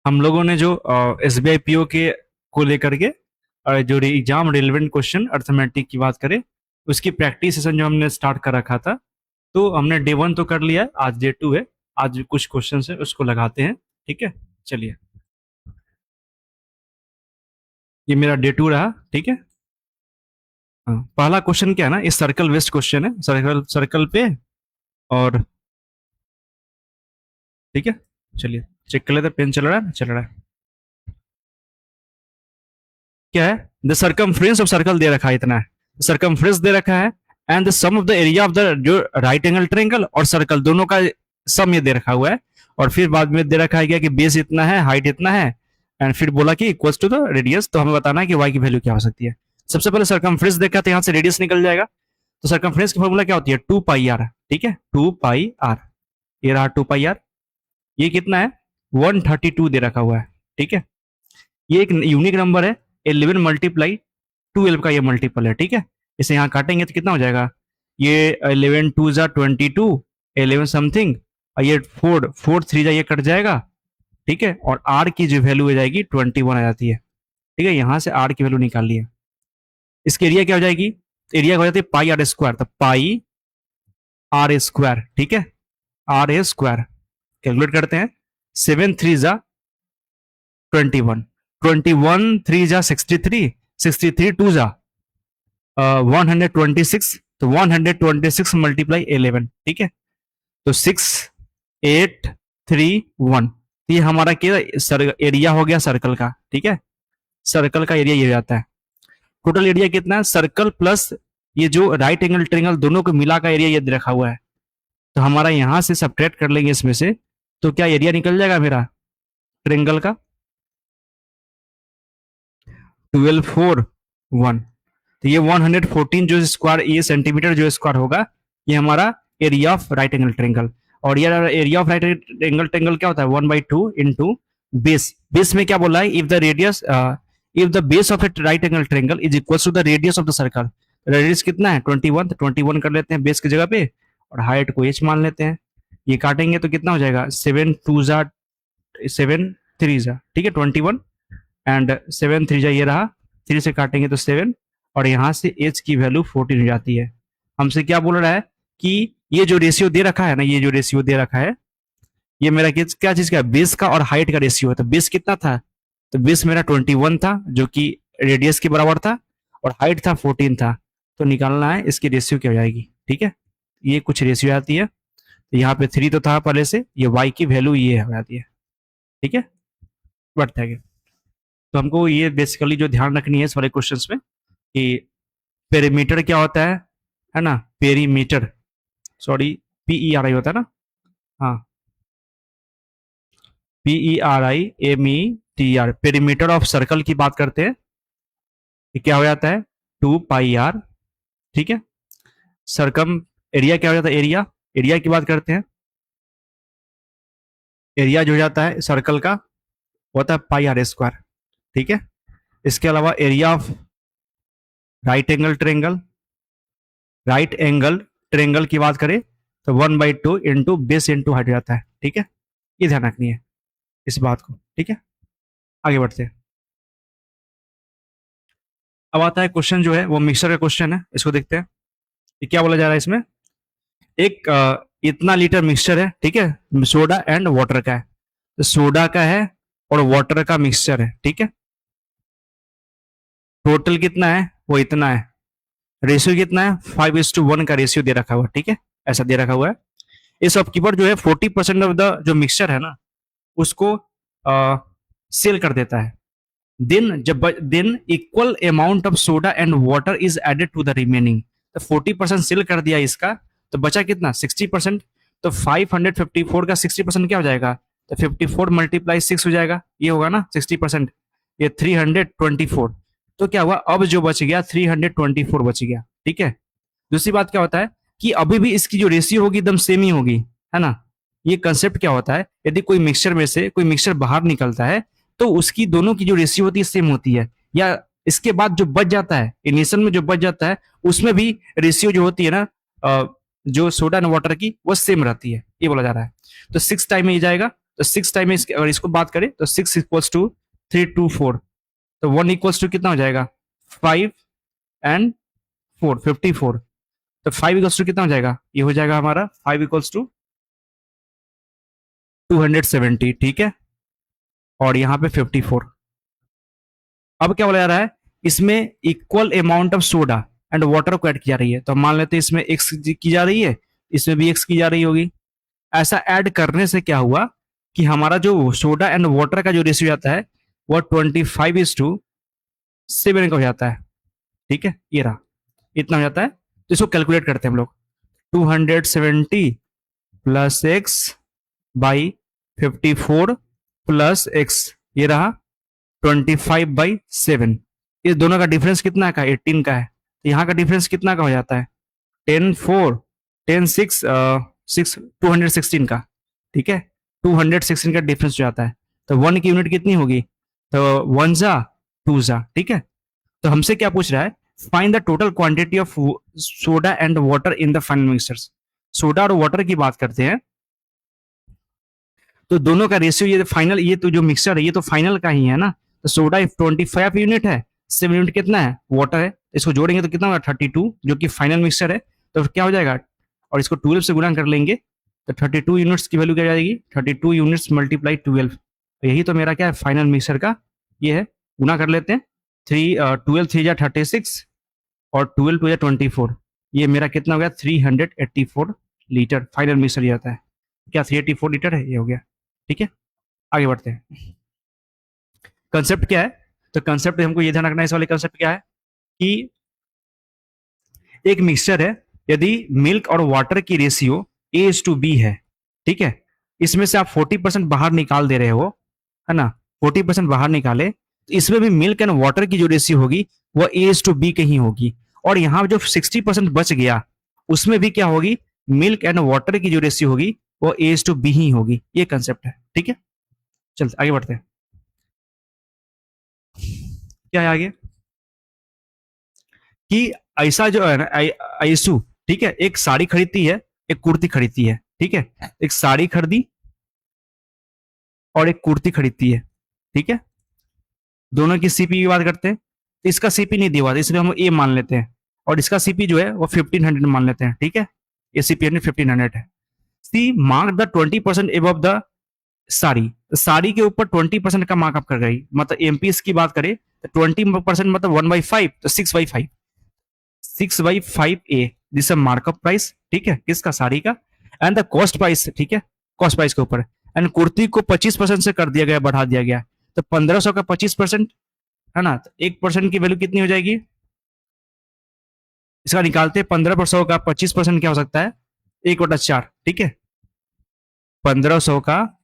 हम लोगों ने जो SBI PO के को लेकर के जो एग्जाम रिलेवेंट क्वेश्चन अर्थमेटिक की बात करें, उसकी प्रैक्टिस सेशन जो हमने स्टार्ट कर रखा था, तो हमने डे 1 तो कर लिया है, आज डे 2 है। आज कुछ क्वेश्चन है उसको लगाते हैं। ठीक है, चलिए। ये मेरा डे 2 रहा। ठीक है। हाँ, पहला क्वेश्चन क्या है ना, ये सर्कल बेस्ड क्वेश्चन है, सर्कल सर्कल पे। और ठीक है, चलिए चेक कर लेते हैं। पेन चल रहा है, चल रहा है। क्या है, द सर्कमफ्रेंस ऑफ सर्कल दे रखा है, इतना है। सर्कमफ्रेंस दे रखा है and the sum of the area of the जो राइट एंगल ट्रायंगल और सर्कल दोनों का सम ये दे रखा हुआ है। और फिर बाद में दे रखा है क्या कि बेस इतना है, हाइट इतना है, एंड फिर बोला कि इक्वल्स टू द रेडियस। तो हमें बताना है कि वाई की वैल्यू क्या हो सकती है। सबसे पहले सर्कमफ्रेंस देखा तो यहाँ से रेडियस निकल जाएगा। तो सर्कमफ्रेंस की फॉर्मूला क्या होती है, 2 पाई आर। ठीक है, 2 पाई आर। ये रहा 2 पाई आर। ये कितना है, 132 दे रखा हुआ है। ठीक है, ये एक यूनिक नंबर है। 11 मल्टीप्लाई 12 का ये मल्टीपल है। ठीक है, इसे यहाँ काटेंगे तो कितना हो जाएगा, ये 11 टू जा 22, 11 समथिंग, और ये 4 4 3 जा ये कट जाएगा। ठीक है, और आर की जो वैल्यू हो जाएगी 21 आ जाती है। ठीक है, यहाँ से आर की वैल्यू निकाल लिया। इसकी एरिया क्या हो जाएगी, एरिया हो जाती है पाई आर स्क्वायर। तो पाई आर स्क्वायर। ठीक है, आर ए स्क्वायर कैलकुलेट करते हैं। 7 3 जा 21, 21 3 जा 63, 63 2 जा 126। तो 126 मल्टीप्लाई 11। ठीक है, तो 6 8 3 1। ये हमारा क्या एरिया हो गया सर्कल का। ठीक है, सर्कल का एरिया ये हो जाता है। टोटल एरिया कितना है, सर्कल प्लस ये जो राइट एंगल ट्रायंगल दोनों को मिला का एरिया ये रखा हुआ है। तो हमारा यहां से सब्ट्रैक्ट कर लेंगे इसमें से, तो क्या एरिया निकल जाएगा मेरा ट्रायंगल का, 12 4 1। तो ये 114 जो स्क्वायर, ये सेंटीमीटर जो स्क्वायर होगा, ये हमारा area of right angle triangle. और ये area of right angle triangle क्या होता है, 1/2 इंटू बेस। बेस में क्या बोला है, if the radius if the base of a right angle triangle is equal to the radius of the circle. Radius कितना है 21, तो 21 कर लेते हैं बेस की जगह पे, और हाइट को h मान लेते हैं। ये काटेंगे तो कितना हो जाएगा, 7 2 जा 7 3 जा। ठीक है, 21 एंड 7 3 जा ये रहा, 3 से काटेंगे तो 7, और यहाँ से एच की वैल्यू 14 हो जाती है। हमसे क्या बोल रहा है कि ये जो रेशियो दे रखा है ना, ये जो रेशियो दे रखा है, ये मेरा क्या चीज का, बेस का और हाइट का रेशियो है। तो बेस कितना था, तो बेस मेरा 21 था जो कि रेडियस के बराबर था, और हाइट था 14 था। तो निकालना है इसकी रेशियो क्या हो जाएगी। ठीक है, ये कुछ रेशियो आती है। तो यहाँ पे 3 तो था पहले से, ये वाई की वैल्यू ये हो जाती है। ठीक है, बढ़ता है। तो हमको ये बेसिकली जो ध्यान रखनी है इस वाले क्वेश्चंस में, कि पेरीमीटर क्या होता है ना, पेरीमीटर, सॉरी PERI होता है ना, हाँ, PERIMETR, पेरीमीटर ऑफ सर्कल की बात करते हैं। ये क्या हो जाता है, 2 पाई आर। ठीक है, सर्कम एरिया क्या हो जाता है, एरिया, एरिया की बात करते हैं। एरिया जो हो जाता है सर्कल का होता है पाई आर स्क्वायर। ठीक है, इसके अलावा area of right angle triangle, right angle triangle की बात करें तो 1/2 इंटू बेस इंटू हाइट जाता है। ठीक है, ये ध्यान रखनी है इस बात को। ठीक है, आगे बढ़ते हैं। अब आता है क्वेश्चन जो है वो मिक्सर का क्वेश्चन है, इसको देखते हैं। ये क्या बोला जा रहा है इसमें, एक इतना लीटर मिक्सचर है। ठीक है, सोडा एंड वाटर का है। तो सोडा का है और वाटर का मिक्सचर है। ठीक है, टोटल कितना है, वो इतना है। रेशियो कितना है, 5:1 का रेशियो दे रखा हुआ है। ठीक है, ऐसा दे रखा हुआ है। ये शॉपकीपर जो है 40% ऑफ द जो मिक्सचर है ना, उसको सेल कर देता है। Then equal amount of soda and water is added to the remaining. तो 40% सेल कर दिया इसका, तो बचा कितना, 60%। तो 554 का 60% क्या हो जाएगा, तो 54 मल्टीप्लाई 6 हो जाएगा, ये होगा ना 60%। ये 324। तो क्या हुआ, अब जो बच गया 324 बच गया। ठीक है, दूसरी बात क्या होता है कि अभी भी इसकी जो रेशियो होगी एकदम सेम ही होगी, है ना। ये कंसेप्ट क्या होता है, यदि कोई मिक्सचर में से कोई मिक्सचर बाहर निकलता है, तो उसकी दोनों की जो रेशियो होती है सेम होती है, या इसके बाद जो बच जाता है, इनिशियल में जो बच जाता है, उसमें भी रेशियो जो होती है ना, जो सोडा एंड वाटर की, वो सेम रहती है, ये बोला जा रहा है। तो 6 टाइम में ये जाएगा, तो 6 टाइम अगर इसको बात करें तो 6 इक्वल्स टू 324, तो 1 इक्वल्स टू कितना हो जाएगा 5 एंड 4 54, तो 5 इक्वल्स टू कितना हो जाएगा, ये हो जाएगा हमारा 5 इक्वल्स टू 270, ठीक है, और यहाँ पे 54। अब क्या बोला जा रहा है, इसमें equal amount of soda and water को ऐड की जा रही है, तो मान लेते हैं इसमें एक्स की जा रही है, इसमें भी एक्स की जा रही होगी। ऐसा ऐड करने से क्या हुआ कि हमारा जो सोडा एंड वाटर का जो रेशियो आता है वो 25:7 का हो जाता है, ठीक है, ये रहा, इतना हो जाता है। तो इसको कैलकुलेट करते हैं हम लोग, 270 plus x by 54 plus x, ये रहा 25/7। इस दोनों का डिफरेंस कितना का, 18 का है, तो यहाँ का डिफरेंस कितना का हो जाता है, 10/4 10/6 6 216 का, ठीक है, 216 का डिफरेंस हो जाता है। तो 1 की यूनिट कितनी होगी, तो 1 जा 2 जा, ठीक है। तो हमसे क्या पूछ रहा है, find the total quantity of soda and water in the final mixtures. Soda और वाटर की बात करते हैं, तो दोनों का रेशियो ये फाइनल, ये तो जो मिक्सचर है ये तो फाइनल का ही है ना, तो सोडा 25 यूनिट है, 7 यूनिट कितना है, वाटर है, इसको जोड़ेंगे तो कितना होगा 32, जो कि फाइनल मिक्सचर है, तो क्या हो जाएगा, और इसको 12 से गुणा कर लेंगे तो 32 यूनिट्स की वैल्यू क्या जाएगी, 32 यूनिट्स मल्टीप्लाई 12, तो यही तो मेरा क्या है फाइनल मिक्सचर का ये है। गुणा कर लेते हैं, 12 3 जा 36 और 12 2 जा 24, ये मेरा कितना हो गया 384 लीटर फाइनल मिक्सचर ये आता है। क्या 384 लीटर है, ये हो गया, ठीक है। आगे बढ़ते हैं, कंसेप्ट क्या है, तो कंसेप्ट हमको ये ध्यान रखना है, इस वाले कंसेप्ट क्या है कि एक मिक्सचर है, यदि मिल्क और वाटर की रेशियो A:B है, ठीक है, इसमें से आप 40% बाहर निकाल दे रहे हो, है ना, 40% बाहर निकाले, तो इसमें भी मिल्क एंड वाटर की जो रेशियो होगी वो A:B की ही होगी, और यहाँ जो 60% बच गया उसमें भी क्या होगी, मिल्क एंड वाटर की जो रेशियो होगी वो A:B ही होगी, ये कंसेप्ट है, ठीक है। चलते आगे बढ़ते हैं, क्या है आगे कि ऐसा जो है ना ऐसू, ठीक है, एक साड़ी खरीदती है, एक कुर्ती खरीदती है, ठीक है, एक साड़ी खरीदी और एक कुर्ती खरीदती है, ठीक है, दोनों की सीपी की बात करते हैं, तो इसका सीपी नहीं दिया हुआ इसलिए हम ए मान लेते हैं, और इसका सीपी जो है वो 1500 मान लेते हैं, ठीक है, ये सीपी 1500 है। C mark the 20% above the sari, sari के ऊपर 20% का मार्कअप कर गई, मतलब एमपी की बात करें तो 20% मतलब 1/5, तो 6/5, 6/5 दिस मार्कअप प्राइस, ठीक है, किसका, साड़ी का, एंड द कॉस्ट प्राइस, ठीक है, कॉस्ट प्राइस के ऊपर, एंड कुर्ती को 25% से कर दिया गया, बढ़ा दिया गया, तो 1500 का 25%, है ना, तो 1% की वैल्यू कितनी हो जाएगी, इसका निकालते हैं, 1500 का 25% क्या हो सकता है, 1/4, ठीक है, 1500 का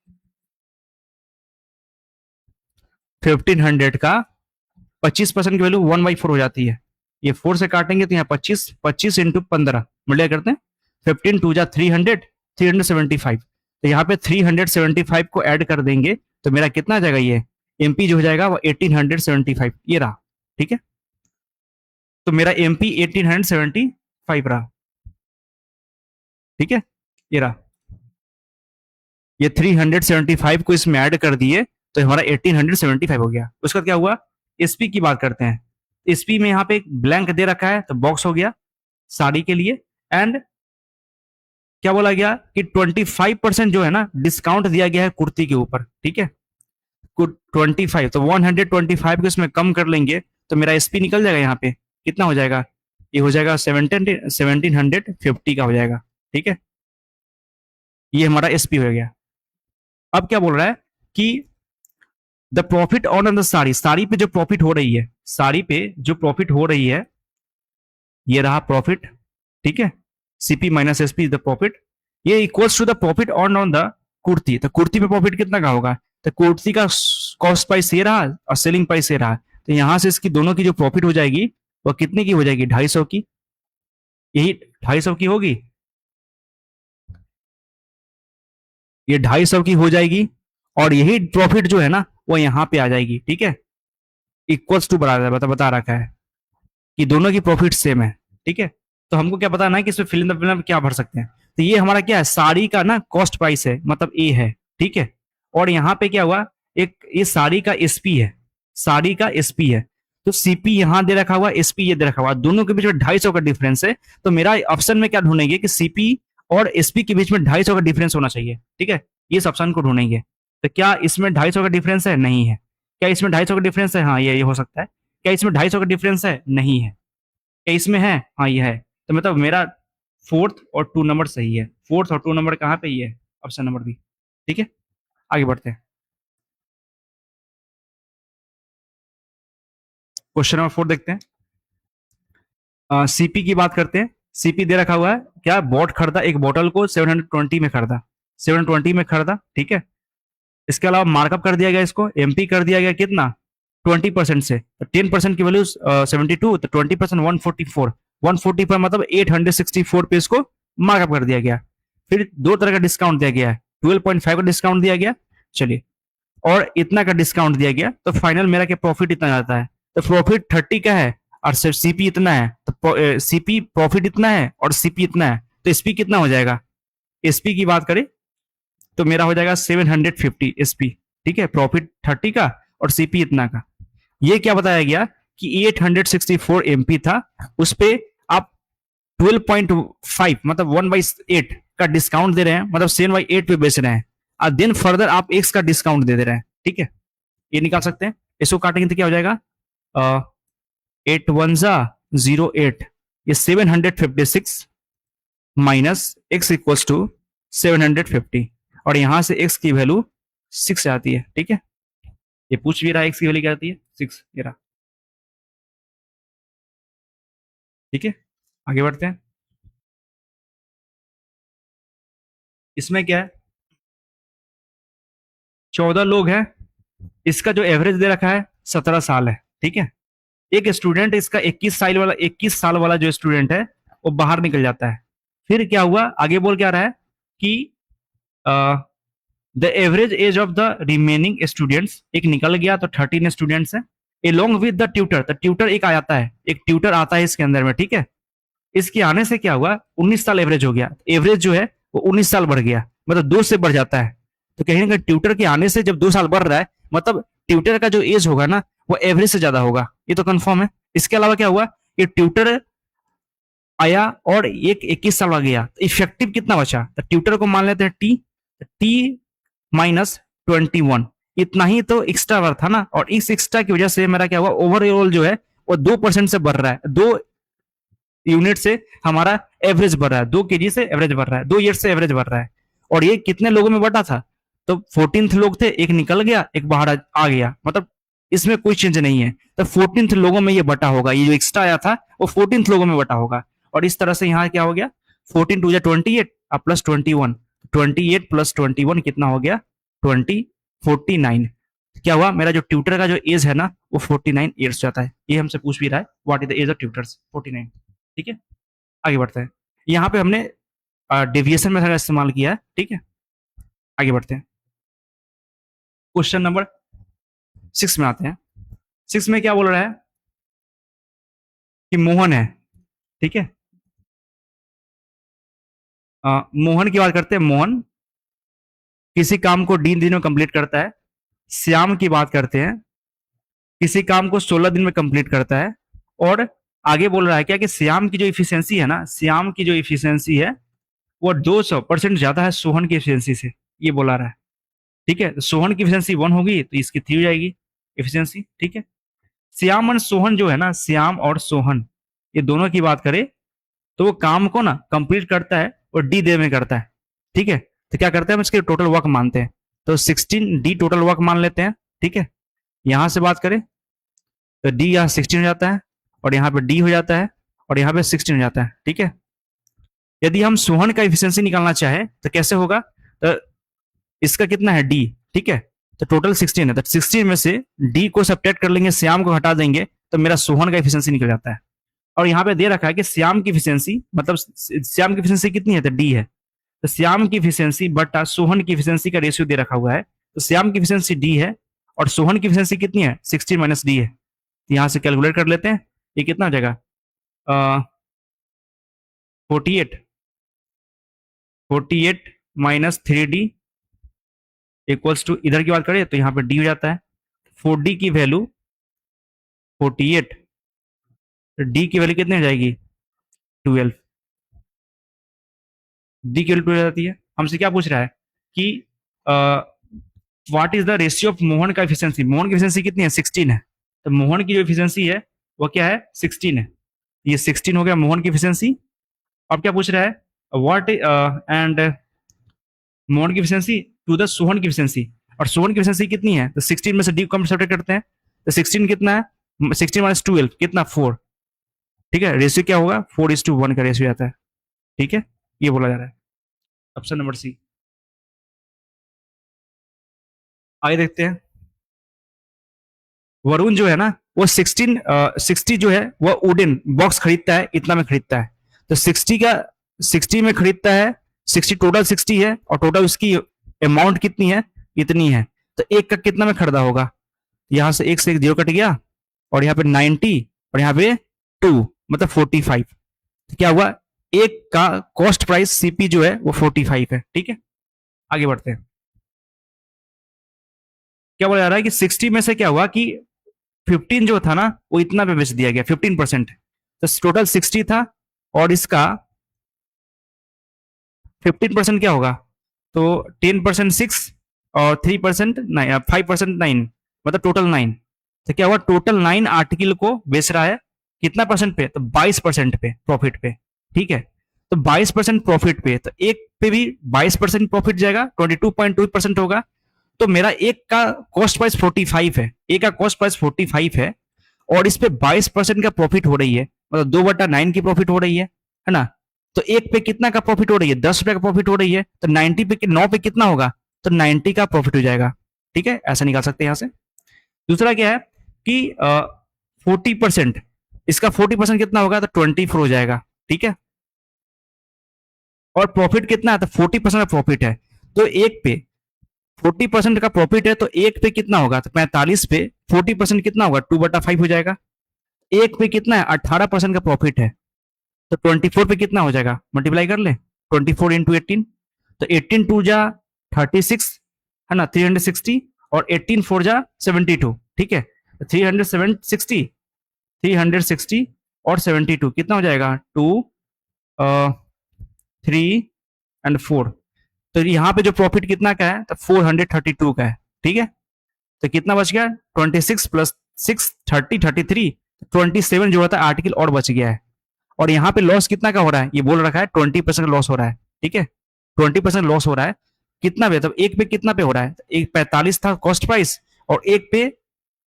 1500 का 25% की वैल्यू 1/4 हो जाती है, ये 4 से काटेंगे तो यहाँ 25, 25 इंटू 15 मल्टीप्लाई करते हैं, 15 2 जा 300, 375, तो यहाँ पे 375 को ऐड कर देंगे तो मेरा कितना आ जाएगा, ये एमपी जो हो जाएगा वो 1875, ये रहा, ठीक है, तो मेरा एमपी 1875 रहा, ठीक है, ये रहा, ये 375 को इसमें ऐड कर दिए तो हमारा 1875 हो गया। उसका क्या हुआ, एसपी की बात करते हैं, एसपी में यहाँ पे एक ब्लैंक दे रखा है तो बॉक्स हो गया साड़ी के लिए, एंड क्या बोला गया कि 25% जो है ना डिस्काउंट दिया गया है कुर्ती के ऊपर, ठीक है, 25, तो 125 को इसमें कम कर लेंगे तो मेरा एसपी निकल जाएगा, यहाँ पे कितना हो जाएगा, ये हो जाएगा 1750 का हो जाएगा, ठीक है, ये हमारा एसपी हो गया। अब क्या बोल रहा है कि the profit on the sari, sari पे जो प्रॉफिट हो रही है, साड़ी पे जो प्रॉफिट हो रही है, ये रहा प्रॉफिट, ठीक है, CP minus SP is the profit, ये equals to the profit on the kurti, तो कुर्ती पे प्रॉफिट कितना का होगा, तो कुर्ती का कॉस्ट प्राइस ये रहा और सेलिंग प्राइस ये रहा, तो यहां से इसकी दोनों की जो प्रॉफिट हो जाएगी वो कितने की हो जाएगी, 250 की, यही 250 की होगी, ये 250 की हो जाएगी, और यही प्रॉफिट जो है ना वो यहाँ पे आ जाएगी, ठीक है, इक्वल्स टू बता रखा है कि दोनों की प्रॉफिट सेम है, ठीक है, तो हमको क्या पता ना कि इसमें फिल इन द ब्लैंक क्या भर सकते हैं, तो ये हमारा क्या है, साड़ी का ना कॉस्ट प्राइस है, मतलब ए है, ठीक है, और यहाँ पे क्या हुआ, एक ये साड़ी का एसपी है, साड़ी का एसपी है, तो सीपी यहाँ दे रखा हुआ, एसपी ये दे रखा हुआ, दोनों के बीच में 250 का डिफरेंस है। तो मेरा ऑप्शन में क्या ढूंढेंगे कि सीपी और एसपी के बीच में 250 का डिफरेंस होना चाहिए, ठीक है, ये इस ऑप्शन को ढूंढेंगे। तो क्या इसमें 250 का डिफरेंस है? नहीं है। क्या इसमें 250 का डिफरेंस है? हाँ, ये हो सकता है। क्या इसमें 250 का डिफरेंस है? नहीं है। क्या इसमें है? हाँ, ये है। तो मतलब मेरा फोर्थ और 2 नंबर सही है। फोर्थ और 2 नंबर कहाँ पे? ये है ऑप्शन नंबर बी। ठीक है, आगे बढ़ते हैं। क्वेश्चन नंबर 4 देखते हैं। सीपी की बात करते हैं। सीपी दे रखा हुआ है, क्या बॉट खरीदा, एक बोतल को 720 में खरीदा, 720 में खरीदा, ठीक है। इसके अलावा मार्कअप कर दिया गया, इसको एमपी कर दिया गया कितना, 20% से। तो 10% की वैल्यू 72, तो 20% 144, 144 मतलब 864 पे इसको मार्कअप कर दिया गया। फिर दो तरह का डिस्काउंट दिया गया है, 12.5 का डिस्काउंट दिया गया, चलिए, और इतना का डिस्काउंट दिया गया, तो फाइनल मेरा क्या प्रॉफिट इतना जाता है। तो प्रॉफिट 30 का है और सिर्फ सीपी इतना है, तो सीपी प्रॉफिट इतना है और सीपी इतना है, तो एसपी कितना हो जाएगा। एसपी की बात करें तो मेरा हो जाएगा 750 एसपी, ठीक है, प्रॉफिट 30 का और सीपी इतना का। ये क्या बताया गया कि 864 एमपी था, उस पे आप 12.5 मतलब 1/8 का डिस्काउंट दे रहे हैं, मतलब 7/8 पे बेच रहे हैं, और देन फर्दर आप एक्स का डिस्काउंट दे रहे हैं, ठीक है। ये निकाल सकते हैं, इसको काटेंगे तो क्या हो जाएगा, 8 1 0 8, ये 756 माइनस एक्स इक्वल्स टू 750, और यहां से एक्स की वैल्यू 6 आती है, ठीक है। ये पूछ भी रहा है एक्स की वैल्यू क्या आती है, 6, ये रहा, ठीक है। आगे बढ़ते हैं। इसमें क्या है, 14 लोग हैं, इसका जो एवरेज दे रखा है 17 साल है, ठीक है। एक स्टूडेंट, इसका 21 साल वाला जो स्टूडेंट है वो बाहर निकल जाता है। फिर क्या हुआ, आगे बोल क्या रहा है कि the average age of the remaining students, एक निकल गया तो 13 स्टूडेंट्स है, एलोंग विद द ट्यूटर, तो ट्यूटर एक आता है, एक ट्यूटर आता है इसके अंदर में, ठीक है। इसके आने से क्या हुआ, 19 साल एवरेज हो गया, एवरेज जो है वो 19 साल बढ़ गया, मतलब 2 से बढ़ जाता है। तो कहीं ना कहीं ट्यूटर के आने से जब 2 साल बढ़ रहा है, मतलब ट्यूटर का जो एज होगा ना वो एवरेज से ज्यादा होगा, ये तो कंफर्म है। इसके अलावा क्या हुआ कि ट्यूटर आया और एक 21 साल का गया, तो इफेक्टिव कितना बचा, तो ट्यूटर को मान लेते हैं टी, टी -21, इतना ही तो एक्स्ट्रा वर्थ था ना, और इस एक्स्ट्रा की वजह से मेरा क्या हुआ, ओवरऑल जो है वो 2% से बढ़ रहा है, 2 यूनिट से हमारा एवरेज बढ़ रहा है, 2 केजी से एवरेज बढ़ रहा है, 2 ईयर से एवरेज बढ़ रहा है। और ये कितने लोगों में बटा था, तो 14th लोग थे, एक निकल गया एक बाहर आ गया, मतलब इसमें कोई चेंज नहीं है, तो 14th लोगों में ये बटा होगा, ये जो एक्स्ट्रा आया था वो 14th लोगों में बटा होगा। और इस तरह से यहाँ क्या हो गया, 14 2 28 प्लस 21, 28 प्लस 21 कितना हो गया, 49। क्या हुआ, मेरा जो ट्यूटर का जो एज है ना वो 49 ईयर्स जाता है। ये हमसे पूछ भी रहा है, what is the age of tutors, 49, ठीक है। आगे बढ़ते हैं। यहाँ पे हमने डेविएशन मेथड का इस्तेमाल किया है, ठीक है। आगे बढ़ते हैं, क्वेश्चन नंबर 6 में आते हैं। 6 में क्या बोल रहा है कि मोहन है, ठीक है। मोहन की बात करते हैं, मोहन किसी काम को 3 दिन में कंप्लीट करता है। श्याम की बात करते हैं, किसी काम को 16 दिन में कंप्लीट करता है। और आगे बोल रहा है क्या कि श्याम की जो इफिशियंसी है ना, श्याम की जो इफिशियंसी है वो 200% ज्यादा है सोहन की इफिशियंसी से, ये बोला रहा है, ठीक है। तो सोहन की इफिशियंसी 1 होगी तो इसकी 3 हो जाएगी इफिशियंसी, ठीक है। श्याम और सोहन जो है ना, श्याम और सोहन ये दोनों की बात करें तो वो काम को ना कंप्लीट करता है और डी डे में करता है, ठीक है। तो क्या करते हैं, हम इसके टोटल वर्क मानते हैं, तो 16 डी टोटल वर्क मान लेते हैं, ठीक है। यहां से बात करें तो डी यहाँ 16 हो जाता है, और यहाँ पे डी हो जाता है, और यहाँ पे 16 हो जाता है, ठीक है। यदि हम सोहन का इफिशियंसी निकालना चाहे तो कैसे होगा, तो इसका कितना है डी, ठीक है। तो टोटल 16 है, तो 16 में से डी को सब्ट्रैक्ट कर लेंगे, श्याम को हटा देंगे, तो मेरा सोहन का इफिशियंसी निकल जाता है। और यहाँ पे दे रखा है कि श्याम की इफिशियंसी, मतलब श्याम की इफिशियंसी कितनी है, तो डी है। तो श्याम की इफिशियंसी बटा सोहन की इफिशियंसी का रेशियो दे रखा हुआ है, तो श्याम की इफिशियंसी डी है और सोहन की इफिशियंसी कितनी है, 16 - डी है। तो यहाँ से कैलकुलेट कर लेते हैं, ये कितना हो जाएगा, 48, 48 - 3D इक्वल्स टू, इधर की बात करें तो यहाँ पे डी हो जाता है, 4d की वैल्यू 48, तो डी की वैल्यू कितनी हो जाएगी 12, डी की वैल्यू 12 जाती है। हमसे क्या पूछ रहा है कि what is the ratio of Mohan का एफिशिएंसी, मोहन की एफिशिएंसी कितनी है 16 है, तो मोहन की जो एफिशिएंसी है वो क्या है 16 है, ये 16 हो गया मोहन की एफिशिएंसी। अब क्या पूछ रहा है व्हाट एंड मोहन की एफिशिएंसी टू द सोहन की एफिशिएंसी, और सोहन की एफिशिएंसी कितनी है, तो 16 में से डी को हम सब्ट्रैक्ट करते हैं, तो 16 कितना है 16 माइनस 12 कितना 4, ठीक है, रेशियो क्या होगा 4:1 का रेशियो आता है, ठीक है, ये बोला जा रहा है। Option number C. आगे देखते हैं, वरुण जो है ना वो 60 जो है वो वुडन बॉक्स खरीदता है, इतना में खरीदता है, तो 60 में खरीदता है, 60 टोटल 60 है और टोटल उसकी अमाउंट कितनी है इतनी है, तो एक का कितना में खरीदा होगा, यहां से एक से एक जीरो कट गया, और यहाँ पे 90 और यहाँ पे 2 मतलब 45, तो क्या हुआ एक का कॉस्ट प्राइस सीपी जो है वो 45 है, ठीक है। आगे बढ़ते हैं, क्या बोला जा रहा है कि 60 में से क्या हुआ कि 15 जो था ना वो इतना पे बेच दिया गया 15%, तो टोटल 60 था और इसका 15% क्या होगा, तो 10% 6 और 3% 9, 5% 9 मतलब टोटल 9, तो क्या हुआ टोटल 9 आर्टिकल को बेच रहा है कितना परसेंट पे, तो 22% पे प्रॉफिट पे, ठीक है, तो 22% प्रॉफिट पे, तो एक पे भी 22% प्रॉफिट जाएगा 22.2% होगा, तो मेरा एक का कॉस्ट प्राइस 45 है, एक का कॉस्ट प्राइस 45 है और इस पे 22% का प्रॉफिट हो रही है, मतलब 2/9 की प्रॉफिट हो रही है ना, तो एक पे कितना का प्रॉफिट हो रही है 10 रुपए का प्रॉफिट हो रही है, तो 90 पे 9 पे कितना होगा, तो 90 का प्रॉफिट हो जाएगा, ठीक है, ऐसा निकाल सकते हैं यहां से। दूसरा क्या है कि 40%, इसका 40% कितना होगा, तो 24 हो जाएगा, ठीक है, और प्रॉफिट कितना है, तो 40% का प्रॉफिट है, तो एक पे 40% का प्रॉफिट है, तो एक पे कितना होगा, तो 45 पे 40% कितना होगा 2/5 हो जाएगा, एक पे कितना है 18% का प्रॉफिट है, तो 24 पे कितना हो जाएगा, मल्टीप्लाई कर ले 24 इंटू 18, तो 18 टू जा 36 है ना 360, और 18 फोर जा 72, ठीक है, तो 360 और 72 कितना हो जाएगा 2 3 एंड 4, तो यहाँ पे जो प्रॉफिट कितना का है, तो 432 का है, ठीक है, तो कितना बच गया 26 प्लस 6 30 33, 27 जो होता है आर्टिकल और बच गया है, और यहाँ पे लॉस कितना का हो रहा है, ये बोल रखा है 20% लॉस हो रहा है, ठीक है, 20% लॉस हो रहा है, कितना पे, तो एक पे कितना पे हो रहा है, एक 45 था कॉस्ट प्राइस, और एक पे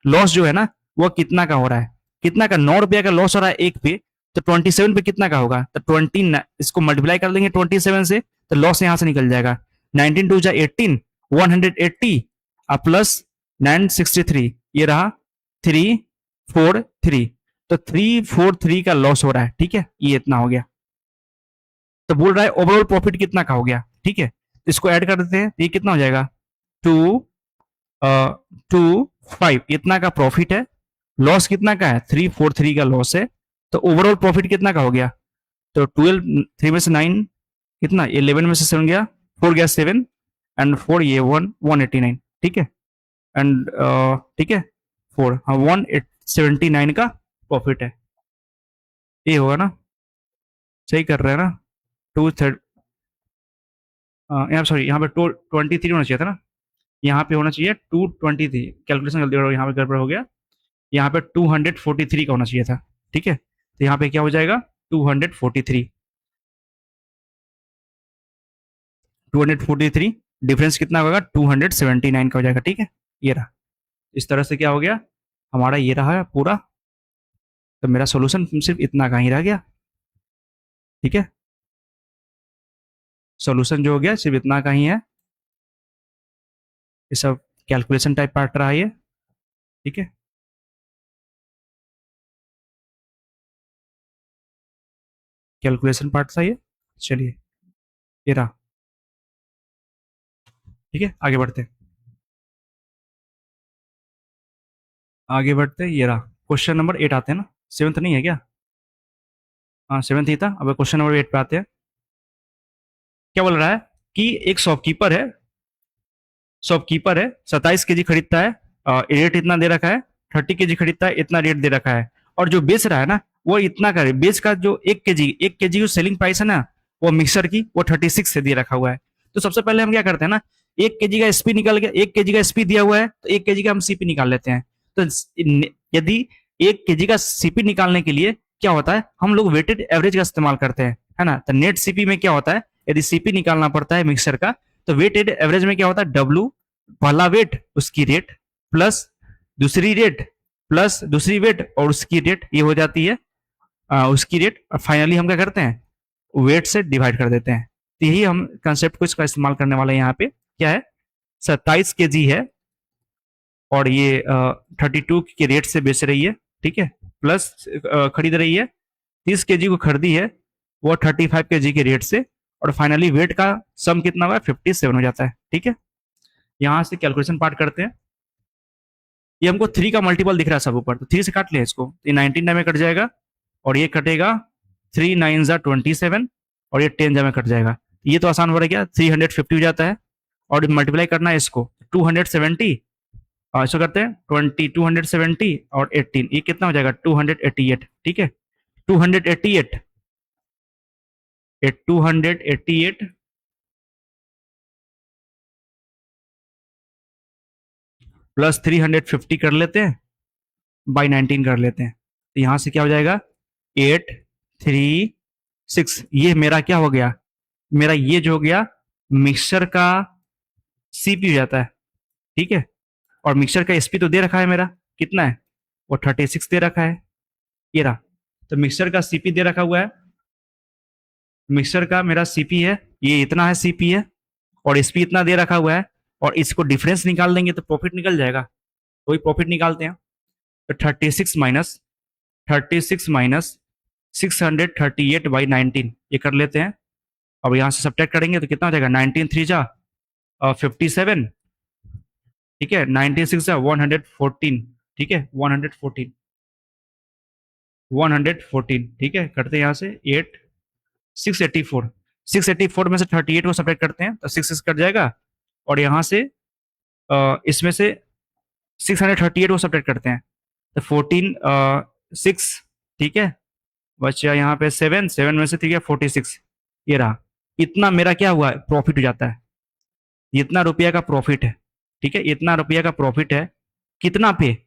लॉस जो है ना वो कितना का हो रहा है, कितना का 9 रुपया का लॉस हो रहा है एक पे, तो 27 पे कितना का होगा, तो 20 इसको मल्टीप्लाई कर देंगे 27 से, तो लॉस यहाँ से निकल जाएगा 19 टू जा 18 180 प्लस 963, ये रहा 343, तो 343 का लॉस हो रहा है, ठीक है, ये इतना हो गया, तो बोल रहा है ओवरऑल प्रॉफिट कितना का हो गया, ठीक है, तो इसको ऐड कर देते हैं, तो ये कितना हो जाएगा 225 इतना का प्रॉफिट है, लॉस कितना का है 343 का लॉस है, तो ओवरऑल प्रॉफिट कितना का हो गया, तो 12 3 में से 9 कितना 11 में से 7 गया 4 गया 7 एंड 4 ये 189, ठीक है, एंड ठीक है 4 हाँ 179 का प्रॉफिट है, ये होगा ना, सही कर रहे हैं ना, 230 यहाँ सॉरी यहाँ पे 223 होना चाहिए था ना, यहाँ पे होना चाहिए 223, कैलकुलेशन गलती हो, यहाँ पे गड़बड़ हो गया, यहाँ पे 243 का होना चाहिए था, ठीक है, तो यहाँ पे क्या हो जाएगा 243, 243 डिफरेंस कितना होगा 279 का हो जाएगा, ठीक है, ये रहा, इस तरह से क्या हो गया हमारा ये रहा पूरा, तो मेरा सोल्यूशन सिर्फ इतना का ही रह गया, ठीक है, सोल्यूशन जो हो गया सिर्फ इतना का ही है, ये सब कैलकुलेशन टाइप पार्ट रहा ये, ठीक है, कैलकुलेशन पार्ट था ये, चलिए ये रहा, ठीक है, आगे बढ़ते हैं, आगे बढ़ते हैं, ये रहा क्वेश्चन नंबर 8 आते हैं ना, 7th नहीं है क्या, हाँ 7th ही था, अब क्वेश्चन नंबर 8 पे आते हैं, क्या बोल रहा है कि एक शॉपकीपर है, शॉपकीपर है 27 kg खरीदता है, रेट इतना दे रखा है, 30 kg खरीदता है, इतना रेट दे रखा है, और जो बेच रहा है ना वो इतना का बेच का जो 1 kg जो सेलिंग प्राइस है ना वो मिक्सर की वो 36 से दे रखा हुआ है। तो सबसे पहले हम क्या करते हैं ना, 1 kg का एसपी निकल गया, 1 kg का एसपी दिया हुआ है तो 1 kg का हम सीपी निकाल लेते हैं। तो यदि 1 kg का सीपी निकालने के लिए क्या होता है, हम लोग वेटेड एवरेज का इस्तेमाल करते हैं, है ना। तो नेट सीपी में क्या होता है, यदि सीपी निकालना पड़ता है मिक्सर का, तो वेटेड एवरेज में क्या होता है, डब्ल्यू पहला वेट उसकी रेट प्लस दूसरी रेट प्लस दूसरी वेट और उसकी रेट, ये हो जाती है उसकी रेट, और फाइनली हम क्या करते हैं वेट से डिवाइड कर देते हैं। तो यही हम कंसेप्ट को इसका इस्तेमाल करने वाले हैं यहाँ पे। क्या है, 27 kg है और ये 32 के रेट से बेच रही है, ठीक है, प्लस खरीद रही है 30 kg को खरीदी है वो 35 kg के रेट से, और फाइनली वेट का सम कितना हुआ, 57 हो जाता है, ठीक है। यहाँ से कैलकुलेशन पार्ट करते हैं। ये हमको 3 का मल्टीपल दिख रहा है सब ऊपर, तो 3 से काट लें इसको, ये 19 में कट जाएगा और ये कटेगा 3 9 जा 27 और ये 10 जा में कट जाएगा। ये तो आसान हो रहा है, क्या 350 हो जाता है, और मल्टीप्लाई करना है इसको 270, इसको करते हैं 20 270 और 18, ये कितना हो जाएगा 288, ठीक है। 288 288 प्लस 350 कर लेते हैं बाई 19 कर लेते हैं, तो यहां से क्या हो जाएगा 836। ये मेरा क्या हो गया, मेरा ये जो हो गया मिक्सर का सीपी हो जाता है, ठीक है। और मिक्सर का एसपी तो दे रखा है मेरा, कितना है वो 36 दे रखा है, ये रहा। तो मिक्सर का सीपी दे रखा हुआ है, मिक्सर का मेरा सीपी है, ये इतना है सीपी है, और एसपी इतना दे रखा हुआ है, और इसको डिफरेंस निकाल देंगे तो प्रॉफिट निकल जाएगा। तो वही प्रॉफिट निकालते हैं। तो 36 माइनस 638/19 ये कर लेते हैं। अब यहाँ से सब्ट्रैक्ट करेंगे तो कितना हो जाएगा, 19 3 जा 57, ठीक है, 19 6 जा 114, ठीक है, 114, ठीक है। करते हैं यहाँ से 8 684, 684 में से 38 को सब्ट्रैक्ट करते हैं तो 6 कट जाएगा, और यहाँ से इसमें से 638 को सब्ट्रैक्ट करते हैं तो 14 6, ठीक है, बचा यहाँ पे 7 7 में से, ठीक है, 46, ये रहा। इतना मेरा क्या हुआ है, प्रॉफिट हो जाता है, इतना रुपया का प्रॉफिट है, ठीक है, इतना रुपया का प्रॉफिट है। कितना पे,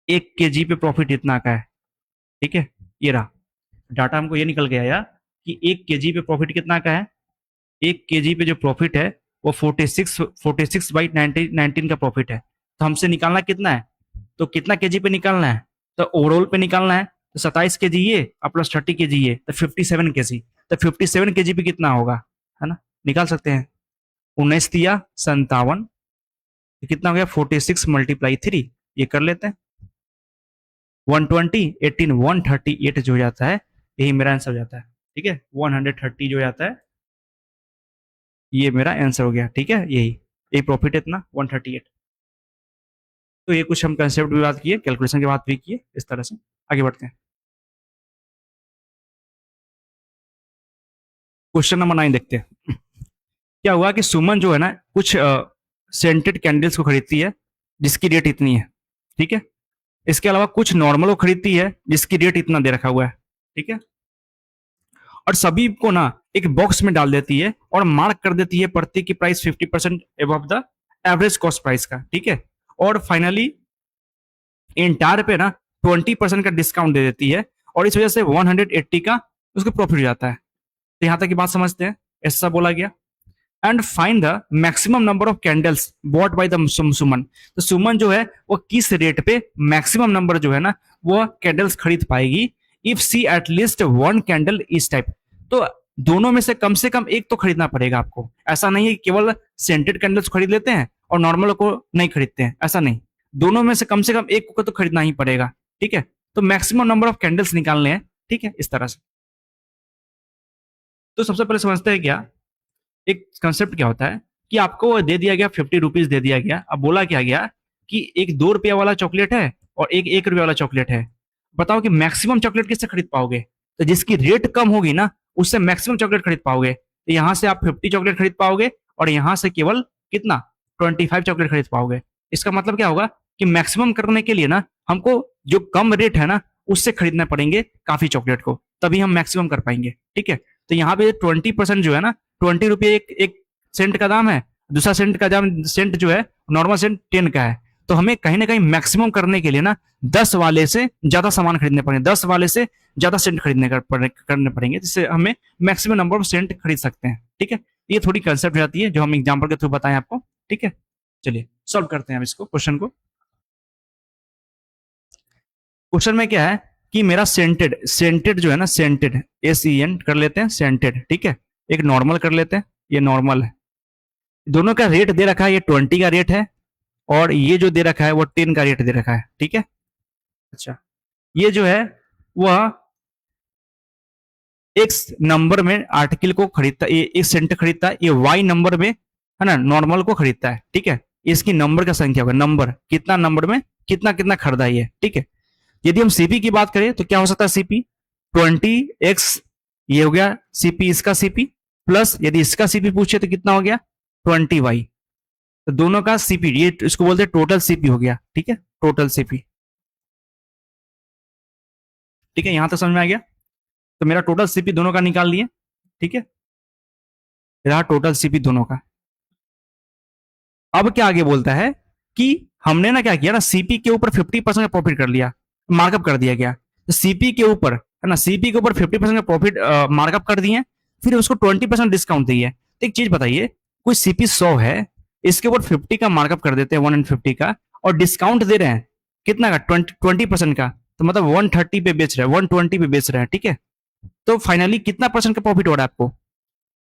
1 kg पे प्रॉफिट इतना का है, ठीक है, ये रहा। डाटा हमको ये निकल गया यार कि 1 kg पे प्रॉफिट कितना का है, 1 kg पे जो प्रॉफिट है वो 46/19 का प्रॉफिट है। तो हमसे निकालना कितना है, तो कितना केजी पे निकालना है, तो ओवरऑल पे निकालना है। तो 27 kg ये और प्लस 30 kg ये, तो 57 kg। तो 57 kg पे कितना होगा, है ना, निकाल सकते हैं। 19 तिया 57, तो कितना हो गया 46 × 3, ये कर लेते हैं 120 18 138 जो हो जाता है, यही मेरा आंसर हो जाता है, ठीक है। 130 जो जाता है ये मेरा आंसर हो गया, ठीक है। यही प्रॉफिट है इतना 138। तो ये कुछ हम कंसेप्ट भी बात किए, कैलकुलेशन की बात भी किए, इस तरह से आगे बढ़ते हैं। क्वेश्चन नंबर 9 देखते हैं। क्या हुआ कि सुमन जो है ना कुछ सेंटेड कैंडल्स को खरीदती है जिसकी रेट इतनी है, ठीक है। इसके अलावा कुछ नॉर्मल को खरीदती है जिसकी रेट इतना दे रखा हुआ है, ठीक है। और सभी को ना एक बॉक्स में डाल देती है और मार्क कर देती है प्रत्येक की price 50% above the average cost price का, ठीक है। और फाइनली इंटायर पे ना 20% का डिस्काउंट दे देती है, और इस वजह से 180 का उसको प्रॉफिट हो जाता है। तो यहां तक की बात समझते हैं, ऐसा बोला गया। And find the maximum number of candles bought by the Suman. तो सुमन जो है वो किस रेट पे मैक्सिमम नंबर जो है ना वो कैंडल्स खरीद पाएगी, if she at least one candle इस टाइप। तो दोनों में से कम एक तो खरीदना पड़ेगा आपको। ऐसा नहीं है कि केवल सेंटेड कैंडल्स खरीद लेते हैं और नॉर्मल को नहीं खरीदते हैं, ऐसा नहीं। दोनों में से कम एक को तो खरीदना ही पड़ेगा, ठीक है। तो मैक्सिमम नंबर ऑफ कैंडल्स निकालने हैं, ठीक है, इस तरह से। तो सबसे पहले समझते हैं क्या एक कंसेप्ट क्या होता है, कि आपको दे दिया गया 50 रुपीज दे दिया गया। अब बोला क्या गया कि एक 2 रुपया वाला चॉकलेट है और एक 1 रुपया वाला चॉकलेट है। बताओ कि मैक्सिमम चॉकलेट किससे खरीद पाओगे, तो जिसकी रेट कम होगी ना उससे मैक्सिमम चॉकलेट खरीद पाओगे। तो यहां से आप 50 चॉकलेट खरीद पाओगे और यहां से केवल कितना 25 चॉकलेट खरीद पाओगे। इसका मतलब क्या होगा कि मैक्सिमम करने के लिए ना हमको जो कम रेट है ना उससे खरीदना पड़ेंगे काफी चॉकलेट को, तभी हम मैक्सिमम कर पाएंगे। ठीक है, तो यहाँ पे 20% जो है ना, 20 रुपये एक सेंट का दाम है, दूसरा सेंट का दाम, सेंट जो है नॉर्मल सेंट 10 का है। तो हमें कहीं ना कहीं मैक्सिमम करने के लिए ना 10 वाले से ज्यादा सामान खरीदने पड़ेंगे, 10 वाले से ज्यादा सेंट करने पड़ेंगे, जिससे हमें मैक्सिमम नंबर ऑफ सेंट खरीद सकते हैं। ठीक है, ये थोड़ी कंसेप्ट हो जाती है जो हम एग्जाम्पल के थ्रू बताएं आपको। ठीक है, चलिए सॉल्व करते हैं अब इसको, क्वेश्चन को। क्वेश्चन में क्या है कि मेरा सेंटेड सेंटेड जो है ना, सेंटेड SEN कर लेते हैं सेंटेड। ठीक है, एक नॉर्मल कर लेते हैं, ये नॉर्मल है। दोनों का रेट दे रखा है, ये 20 का रेट है और ये जो दे रखा है वो 10 का रेट दे रखा है। ठीक है, अच्छा ये जो है वह एक्स नंबर में आर्टिकल को खरीदता है, ये एक सेंट खरीदता है, ये वाई नंबर में है ना नॉर्मल को खरीदता है। ठीक है, इसकी नंबर का संख्या होगा, नंबर कितना नंबर में कितना कितना खरीदा ये। ठीक है, यदि हम सीपी की बात करें तो क्या हो सकता है, सीपी 20x, ये हो गया सीपी, इसका सीपी प्लस यदि इसका सीपी पूछे तो कितना हो गया 20y। तो दोनों का सीपी, ये इसको बोलते हैं टोटल सीपी हो गया। ठीक है, टोटल सीपी। ठीक है, यहां तक समझ में आ गया। तो मेरा टोटल सीपी दोनों का निकाल लिए। ठीक है, रहा टोटल सीपी दोनों का। अब क्या आगे बोलता है कि हमने ना क्या किया ना, सीपी के ऊपर 50% का प्रॉफिट कर लिया, मार्कअप कर दिया गया। तो सीपी के ऊपर है ना, सीपी के ऊपर 50% का प्रॉफिट मार्कअप कर दिए, फिर उसको 20% डिस्काउंट दिए। तो एक चीज बताइए, कोई सीपी 100 है, इसके ऊपर 50 का मार्कअप कर देते हैं, 150 का, और डिस्काउंट दे रहे हैं कितना का, 20% का, तो मतलब 130 पे बेच रहे हैं, 120 पे बेच रहे हैं। ठीक है, तो फाइनली कितना परसेंट का प्रॉफिट हो रहा है आपको,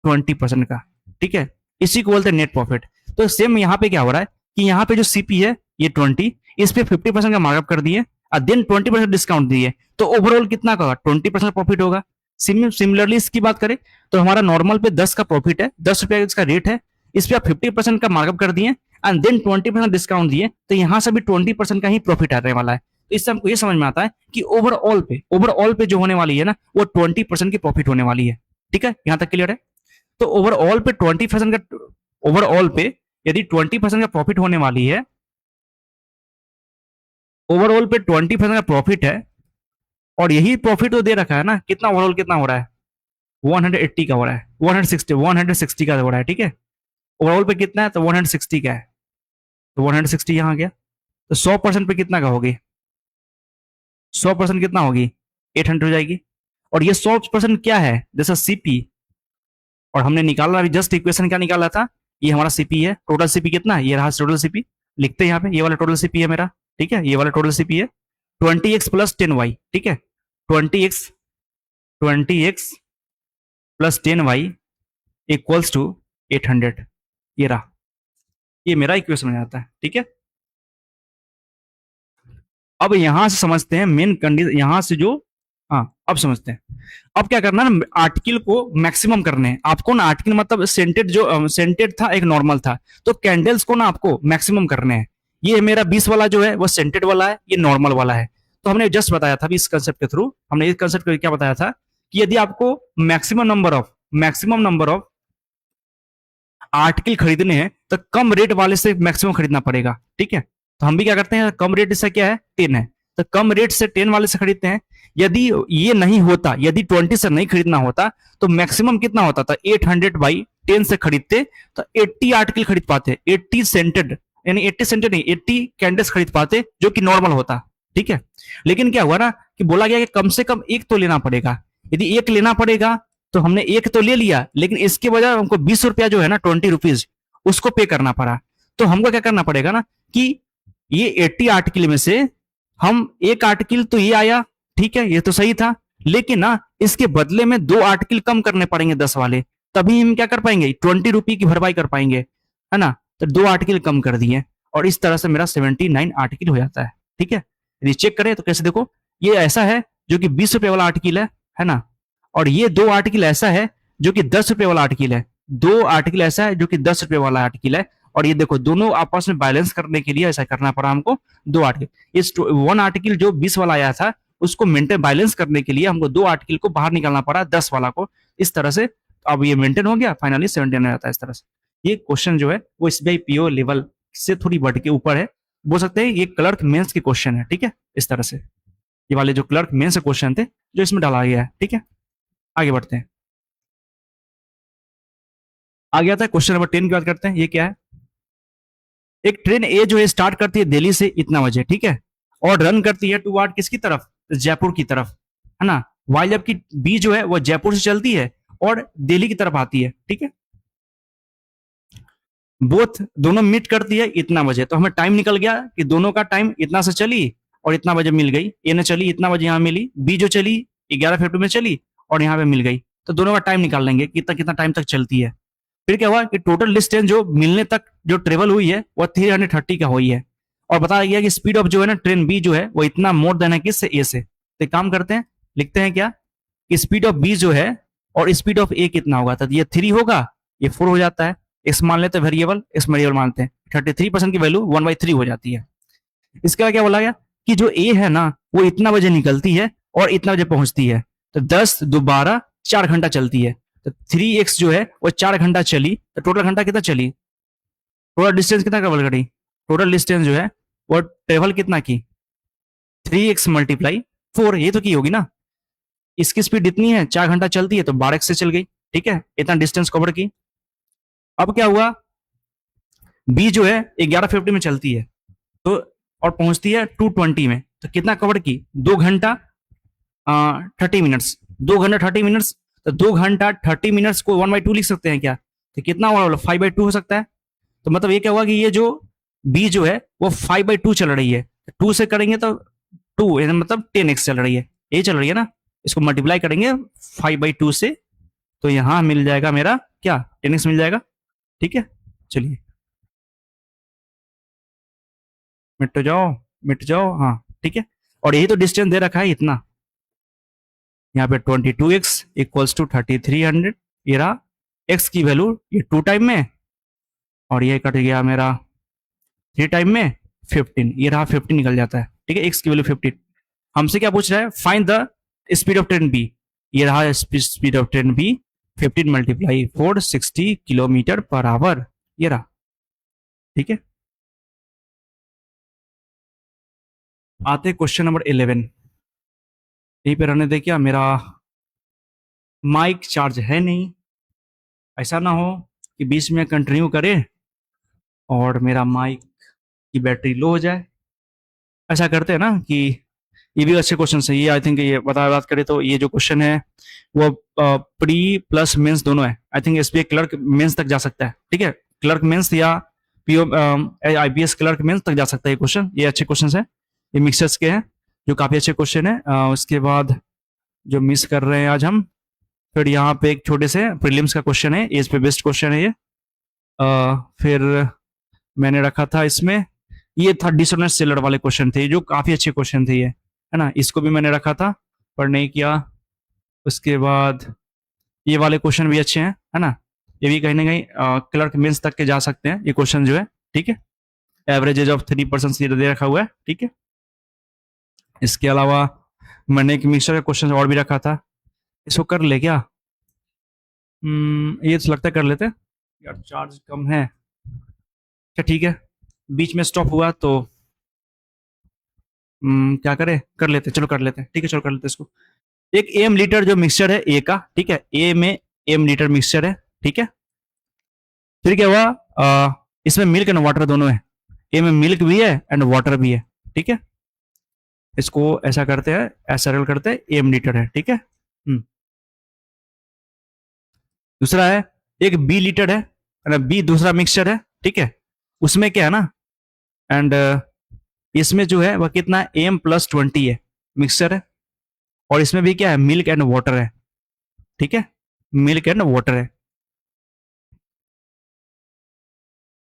20% का। ठीक है, इसी को बोलते हैं नेट प्रॉफिट। तो सेम यहाँ पे क्या हो रहा है कि यहाँ पे जो सीपी है ये 20, इस पे 50% का मार्कअप कर दिए और देन 20% डिस्काउंट दिए, तो ओवरऑल कितना का होगा, 20% प्रॉफिट होगा। सिमिलरली इसकी बात करें तो हमारा नॉर्मल पे 10 का प्रॉफिट है, 10 रुपया इसका रेट है, इस पे आप 50% का मार्कअप कर दिए एंड देन 20% डिस्काउंट दिए, तो यहां से भी 20% का ही प्रॉफिट आने वाला है। तो इससे हमको ये समझ में आता है कि ओवरऑल पे जो होने वाली है ना वो 20% की प्रॉफिट होने वाली है। ठीक है, यहां तक क्लियर है। तो ओवरऑल पे 20% का, ओवरऑल पे यदि 20% का प्रॉफिट होने वाली है, ओवरऑल पे 20% का प्रॉफिट है, और यही प्रॉफिट तो दे रखा है ना, कितना ओवरऑल कितना हो रहा है, 180 का हो रहा है, 160 का हो रहा है। ठीक है, ओवरऑल पे कितना है तो 160 का है, तो 160 यहां आ गया। तो 100% पे कितना का होगी, 100% कितना होगी, 800 हो जाएगी। और ये 100% क्या है, जैसा सीपी, और हमने निकाला अभी जस्ट इक्वेशन क्या निकाला था, ये हमारा सीपी है। टोटल सीपी कितना है, ये रहा टोटल सीपी, लिखते हैं यहाँ पे, ये वाला टोटल सीपी है मेरा। ठीक है, ये वाला टोटल सीपी है 20x प्लस 10y। ठीक है, 20x plus 10y equals to 800, ये रहा, ये मेरा इक्वेशन में आता है। ठीक है, अब यहां से समझते हैं मेन कंडीशन, यहां से जो, हाँ अब समझते हैं। अब क्या करना है ना, आर्टिकल को मैक्सिमम करने हैं आपको ना, आर्टिकल मतलब सेंटेड, जो सेंटेड था एक नॉर्मल था, तो कैंडल्स को ना आपको मैक्सिमम करने हैं। ये मेरा 20 वाला जो है वो सेंटेड वाला है, ये नॉर्मल वाला है। तो हमने जस्ट बताया था इस कंसेप्ट के थ्रू, हमने इस कंसेप्ट को क्या बताया था कि यदि आपको मैक्सिमम नंबर ऑफ आर्टिकल खरीदने हैं तो कम रेट वाले से मैक्सिमम खरीदना पड़ेगा। ठीक है, तो हम भी क्या करते हैं, कम रेट से क्या है 10 है, तो कम रेट से 10 वाले से खरीदते हैं। यदि ये नहीं होता, यदि 20 से नहीं खरीदना होता तो मैक्सिमम कितना होता था, 800/10 से खरीदते तो 80 आर्टिकल खरीद पाते, 80 सेंटेड, यानी 80 सेंटेड नहीं, 80 कैंडल्स खरीद पाते, जो कि नॉर्मल होता। ठीक है, लेकिन क्या हुआ ना कि बोला गया कि कम से कम एक तो लेना पड़ेगा। यदि एक लेना पड़ेगा तो हमने एक तो ले लिया, लेकिन इसके बजाय हमको 20 रुपया जो है ना, 20 रुपीज, उसको पे करना पड़ा। तो हमको क्या करना पड़ेगा ना कि ये 80 आर्टिकल में से हम एक आर्टिकल तो ये आया, ठीक है ये तो सही था, लेकिन ना इसके बदले में 2 आर्टिकल कम करने पड़ेंगे 10 वाले, तभी हम क्या कर पाएंगे, 20 रुपये की भरपाई कर पाएंगे, है ना। तो 2 आर्टिकल कम कर दिए और इस तरह से मेरा 79 आर्टिकल हो जाता है। ठीक है, यदि चेक करें तो कैसे, देखो ये ऐसा है जो कि 20 रुपये वाला आर्टिकल है ना, और ये 2 आर्टिकल ऐसा है जो कि 10 रुपये वाला आर्टिकल है, 2 आर्टिकल ऐसा है जो कि 10 रुपये वाला आर्टिकल है। और ये देखो दोनों आपस में बैलेंस करने के लिए ऐसा करना पड़ा हमको, 2 आर्टिकल, इस 1 आर्टिकल जो 20 वाला आया था उसको मेंटेन बैलेंस करने के लिए हमको 2 आर्टिकल को बाहर निकालना पड़ा 10 वाला को, इस तरह से। अब ये मेंटेन हो गया, फाइनली 79 आता है इस तरह से। ये क्वेश्चन जो है वो एसबीआई पीओ लेवल से थोड़ी बढ़ के ऊपर है, बोल सकते हैं ये क्लर्क मेंस के क्वेश्चन है, ठीक है। इस तरह से ये वाले जो क्लर्क मेंस के क्वेश्चन थे जो इसमें डाला गया है, ठीक है। आगे बढ़ते हैं। आगे आता है क्वेश्चन नंबर 10 की बात करते हैं। ये क्या है, एक ट्रेन ए जो है स्टार्ट करती है दिल्ली से इतना बजे, ठीक है, और रन करती है टू वाट किसकी तरफ, जयपुर की तरफ, है ना। वाइल जबकि बी जो है वो जयपुर से चलती है और दिल्ली की तरफ आती है, ठीक है। बोथ दोनों मीट करती है इतना बजे, तो हमें टाइम निकल गया कि दोनों का टाइम इतना से चली और इतना बजे मिल गई। ए ने चली इतना बजे यहाँ मिली, बी जो चली 11:50 में चली और यहाँ पे मिल गई, तो दोनों का टाइम निकाल लेंगे कितना कितना टाइम तक चलती है। फिर क्या हुआ कि टोटल डिस्टेंस जो मिलने तक जो ट्रेवल हुई है वो 330 का हुई है, और बताया गया कि स्पीड ऑफ जो है ना ट्रेन बी जो है वो इतना मोर देन है किससे, ए से। तो एक काम करते हैं, लिखते हैं क्या कि स्पीड ऑफ बी जो है और स्पीड ऑफ ए कितना होगा, तो ये 3 होगा, ये 4 हो जाता है। एक्स मान लेते हैं वेरिएबल, एक्स वेरिएबल मानते हैं, 33% की वैल्यू 1/3 हो जाती है। इसके बाद क्या बोला गया कि जो ए है ना वो इतना बजे निकलती है और इतना बजे पहुंचती है, तो 10 2 12 4 घंटा चलती है। तो 3x जो है वो 4 घंटा चली, तो टोटल घंटा कितना चली, टोटल डिस्टेंस कितना ट्रेवल करी, टोटल डिस्टेंस जो है वो ट्रेवल कितना की, 3x मल्टीप्लाई 4, ये तो की होगी ना। इसकी स्पीड इतनी है, 4 घंटा चलती है, तो 12x से चल गई, ठीक है, इतना डिस्टेंस कवर की। अब क्या हुआ, बी जो है 11:50 में चलती है, तो और पहुंचती है 2:20 में, तो कितना कवर की, 2 घंटा 30 मिनट्स, 2 घंटा 30 मिनट्स। तो 2 घंटा 30 मिनट्स को 1/2 लिख सकते हैं क्या, तो कितना हुआ, 5/2 हो सकता है। तो मतलब ये क्या हुआ कि ये जो बी जो है वो 5/2 चल रही है, 2 से करेंगे तो 2 मतलब 10x चल रही है, ये चल रही है ना। इसको मल्टीप्लाई करेंगे 5/2 से, तो यहां मिल जाएगा मेरा क्या, 10x मिल जाएगा, ठीक है। चलिए मिट जाओ, मिट जाओ, हाँ ठीक है। और यही तो डिस्टेंस दे रखा है इतना, यहाँ पे 22x इक्वल्स टू 3300, ये रहा x की वैल्यू, ये 2 टाइम में, और ये कट गया मेरा 3 टाइम में 15, ये रहा 15 निकल जाता है, ठीक है, x की वैल्यू 15। हमसे क्या पूछ रहा है, find the speed of train B, ये रहा speed of train B, 15 multiply 4 60 kilometre पर आवर, ये रहा, ठीक है। आते क्वेश्चन नंबर 11, यहीं पे रहने दे, क्या मेरा माइक चार्ज है नहीं, ऐसा ना हो कि बीच में कंटिन्यू करे और मेरा माइक की बैटरी लो हो जाए। ऐसा करते हैं ना कि ये भी अच्छे क्वेश्चन है, ये आई थिंक ये बात करें तो ये जो क्वेश्चन है वो प्री प्लस मेंस दोनों है, I think SBI clerk mains तक जा सकता है, ठीक है, क्लर्क मेंस या पीओ आईपीएस क्लर्क मेंस तक जा सकता है ये क्वेश्चन, ये अच्छे क्वेश्चन है, ये मिक्सर्स के हैं जो काफी अच्छे क्वेश्चन है। उसके बाद जो मिस कर रहे हैं आज हम, फिर यहाँ पे एक छोटे से प्रीलिम्स का क्वेश्चन है, एज पे बेस्ड क्वेश्चन है ये। फिर मैंने रखा था इसमें, ये था डिसोनेंट सेलर वाले क्वेश्चन थे जो काफी अच्छे क्वेश्चन थे ये, है ना, इसको भी मैंने रखा था पर नहीं किया। उसके बाद ये वाले क्वेश्चन भी अच्छे हैं, है ना, ये भी कहीं ना कहीं क्लर्क मेंस तक के जा सकते हैं ये क्वेश्चन जो है, ठीक है। एवरेज एज ऑफ 3% दे रखा हुआ है, ठीक है। इसके अलावा मैंने एक मिक्सचर का क्वेश्चन और भी रखा था, इसको कर ले क्या, ये तो लगता है कर लेते हैं यार, चार्ज कम है, अच्छा ठीक है, बीच में स्टॉप हुआ तो क्या करें, कर लेते, चलो कर लेते हैं, ठीक है, चलो कर लेते हैं इसको। एक एम लीटर जो मिक्सचर है ए का, ठीक है, ए में एम लीटर मिक्सचर है, ठीक है। फिर क्या हुआ, इसमें मिल्क एंड वाटर दोनों है, ए में मिल्क भी है एंड वाटर भी है, ठीक है। इसको ऐसा करते हैं, ऐसा सरल करते हैं, एम लीटर है, ठीक है। दूसरा है एक बी लीटर है, बी दूसरा मिक्सचर है, ठीक है, उसमें क्या है ना, एंड इसमें जो है वह कितना M+20 है मिक्सचर है, और इसमें भी क्या है, मिल्क एंड वाटर है, ठीक है, मिल्क एंड वाटर है,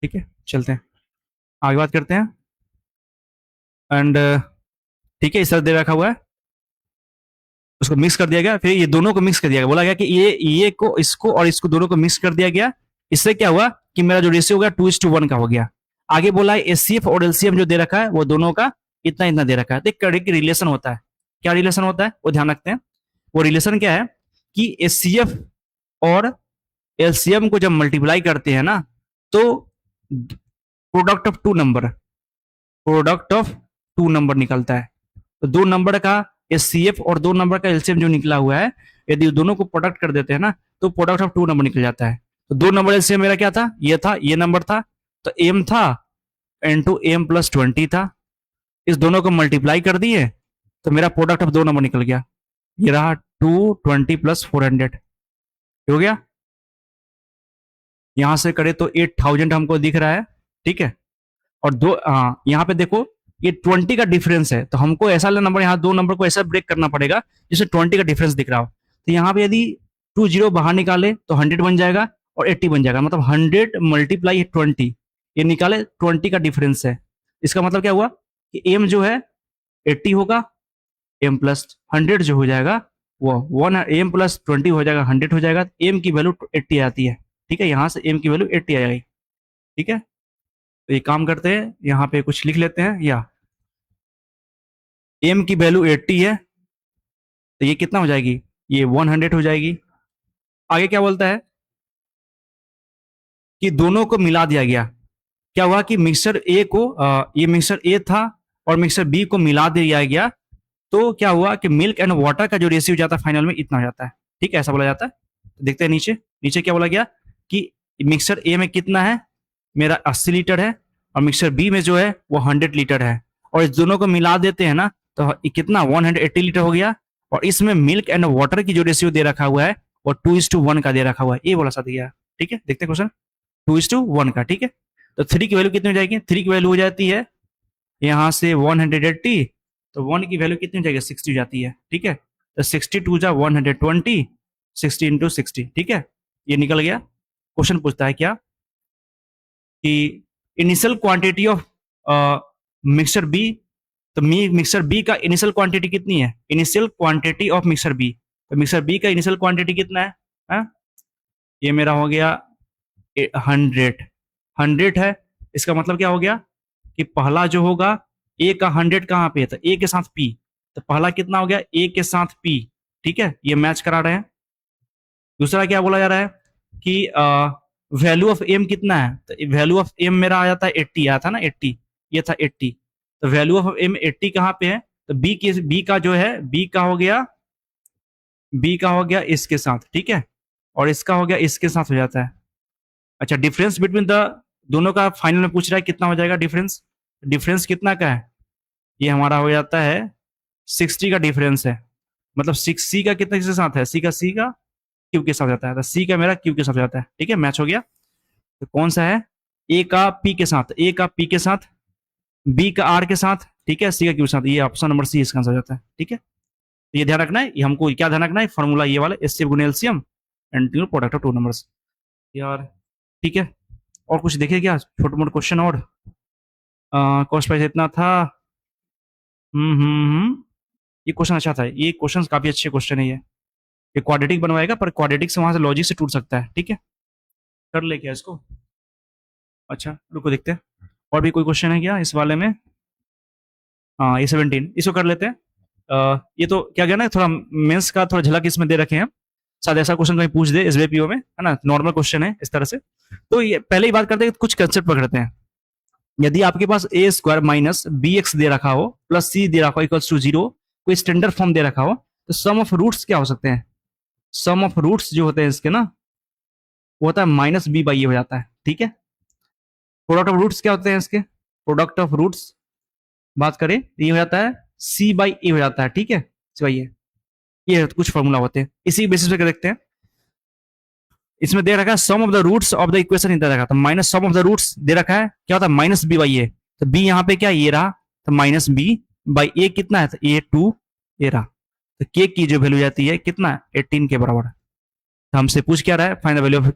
ठीक है। चलते हैं आगे बात करते हैं, एंड ठीक है, इस तरह दे रखा हुआ है, उसको मिक्स कर दिया गया, फिर ये दोनों को मिक्स कर दिया गया, बोला गया कि ये को इसको और इसको दोनों को मिक्स कर दिया गया, इससे क्या हुआ कि मेरा जो रेशियो हो गया 2:1 का हो गया। आगे बोला है एचसीएफ और एलसीएम जो दे रखा है वो दोनों का इतना इतना दे रखा है, देख कर रिलेशन होता है, क्या रिलेशन होता है वो ध्यान रखते हैं। वो रिलेशन क्या है कि एचसीएफ और एलसीएम को जब मल्टीप्लाई करते हैं ना, तो product of two number, product of two number निकलता है। तो दो नंबर का एचसीएफ और दो नंबर का एलसीएम जो निकला हुआ है, यदि दोनों को प्रोडक्ट कर देते हैं ना, तो प्रोडक्ट ऑफ टू नंबर निकल जाता है। तो दो नंबर एलसीएम मेरा क्या था, ये था, ये नंबर था, तो एम था इंटू एम प्लस 20 था। इस दोनों को मल्टीप्लाई कर दिए तो मेरा प्रोडक्ट ऑफ दो नंबर निकल गया, ये रहा 220 प्लस 400 हो गया। यहां से करे तो 8000 हमको दिख रहा है, ठीक है। और दो यहाँ पे देखो ये 20 का डिफरेंस है, तो हमको ऐसा नंबर, यहाँ दो नंबर को ऐसा ब्रेक करना पड़ेगा जिससे 20 का डिफरेंस दिख रहा हो। तो यहाँ पे यदि 20 बाहर निकाले तो 100 बन जाएगा और 80 बन जाएगा, मतलब 100 मल्टीप्लाई 20, ये निकाले 20 का डिफरेंस है। इसका मतलब क्या हुआ कि एम जो है 80 होगा, एम प्लस 100 जो हो जाएगा वो 1, एम प्लस 20 हो जाएगा 100 हो जाएगा, एम की वैल्यू 80 आती है, ठीक है। यहाँ से एम की वैल्यू 80 आ जाएगी, ठीक है। तो ये काम करते हैं, यहाँ पे कुछ लिख लेते हैं, या एम की वैल्यू 80 है, तो ये कितना हो जाएगी, ये 100 हो जाएगी। आगे क्या बोलता है कि दोनों को मिला दिया गया। क्या हुआ कि मिक्सर ए को ये मिक्सर ए था और मिक्सर बी को मिला दिया गया, तो क्या हुआ कि मिल्क एंड वाटर का जो रेशियो जाता है फाइनल में इतना हो जाता है, ठीक है, ऐसा बोला जाता है। तो देखते हैं नीचे, नीचे क्या बोला गया कि मिक्सर ए में कितना है, मेरा 80 लीटर है, और मिक्सर बी में जो है वो 100 लीटर है, और इस दोनों को मिला देते हैं ना तो कितना 180 लीटर हो गया। और इसमें मिल्क एंड वाटर की जो रेशियो दे रखा हुआ है वो 2:1 का दे रखा हुआ है, ये बोला सा दिया, ठीक है। देखते हैं क्वेश्चन, 2:1 का, ठीक है। तो 3 की वैल्यू कितनी हो जाएगी, 3 की वैल्यू हो जाती है यहाँ से 180, तो 1 की वैल्यू कितनी हो जाएगी, 60 हो जाती है, ठीक है। तो 62 जा 120, 60 इंटू 60, ठीक है, ये निकल गया। क्वेश्चन पूछता है क्या कि initial quantity of mixer B, तो मिक्सर बी का इनिशियल क्वांटिटी कितनी है, initial quantity of mixer B, तो मिक्सर बी का इनिशियल क्वांटिटी कितना है, हा? ये मेरा हो गया 100 है। इसका मतलब क्या हो गया कि पहला जो होगा ए का 100 कहाँ पे है, तो ए के साथ पी, तो पहला कितना हो गया ए के साथ पी, ठीक है, ये मैच करा रहे हैं। दूसरा क्या बोला जा रहा है कि वैल्यू ऑफ एम कितना है, तो वैल्यू ऑफ एम मेरा आ जाता है 80, आया था ना 80, ये था 80, तो वैल्यू ऑफ एम 80 कहाँ पे है, तो बी का जो है बी का हो गया इसके साथ, ठीक है, और इसका हो गया इसके साथ हो जाता है। अच्छा, डिफरेंस बिटवीन द दोनों का फाइनल में पूछ रहा है कितना हो जाएगा डिफरेंस, डिफरेंस कितना का है, ये हमारा हो जाता है 60 का डिफरेंस है, मतलब 6 सी का कितना किसके साथ है, सी का क्यू के साथ जाता है, तो सी का मेरा क्यू के साथ जाता है, ठीक है, मैच हो गया। तो कौन सा है, ए का पी के साथ, ए का पी के साथ, बी का आर के साथ, ठीक है, सी का क्यू के साथ, ये ऑप्शन नंबर सी इसका आंसर हो जाता है, ठीक है। तो ये ध्यान रखना है, ये हमको क्या ध्यान रखना है, फॉर्मूला ये वाला HCF Guna LCM and product of two numbers यार, ठीक है। और कुछ देखे क्या छोटे मोटे क्वेश्चन, और कॉस्ट प्राइस इतना था, ये क्वेश्चन अच्छा था, ये क्वेश्चन काफी अच्छे क्वेश्चन है ये क्वाड्रेटिक बनवाएगा, पर क्वाड्रेटिक से वहां से लॉजिक से टूट सकता है, ठीक है। कर ले क्या इसको, अच्छा रुको देखते हैं और भी कोई क्वेश्चन है क्या इस वाले में। हाँ, ये 17 इसको कर लेते हैं। ये तो क्या गया ना, थोड़ा मेंस का थोड़ा झलक इसमें दे रखे हैं, शायद ऐसा क्वेश्चन कहीं पूछ दे एसबीआईपीओ में, है ना, नॉर्मल क्वेश्चन है इस तरह से। तो ये पहले ही बात करते हैं, कुछ कंसेप्ट पकड़ते हैं। यदि आपके पास ए स्क्वायर माइनस बी एक्स दे रखा हो प्लस सी दे रखा हो इक्वल्स टू 0, कोई स्टैंडर्ड फॉर्म दे रखा हो, तो सम ऑफ रूट्स क्या हो सकते हैं, सम ऑफ रूट्स जो होते हैं इसके ना, वो होता है माइनस बी बाई ए हो जाता है, ठीक है। प्रोडक्ट ऑफ रूट्स क्या होते हैं इसके, प्रोडक्ट ऑफ रूट्स बात करें तो ये हो जाता है सी बाई ए हो जाता है, ठीक है, सी बाई ए, ये कुछ फॉर्मूला होते हैं। इसी बेसिस पे देखते हैं, इसमें दे रखा है sum of the roots of the equation दे रखा था, minus sum of the roots दे रखा है, क्या होता है माइनस बी बाई ए, तो बी यहाँ पे क्या ये रहा, तो माइनस बी बाई ए कितना है, तो ए 2 ए रहा, तो के की जो वैल्यू जाती है कितना 18 के बराबर। तो हमसे पूछ क्या रहा है, फाइंड द वैल्यू ऑफ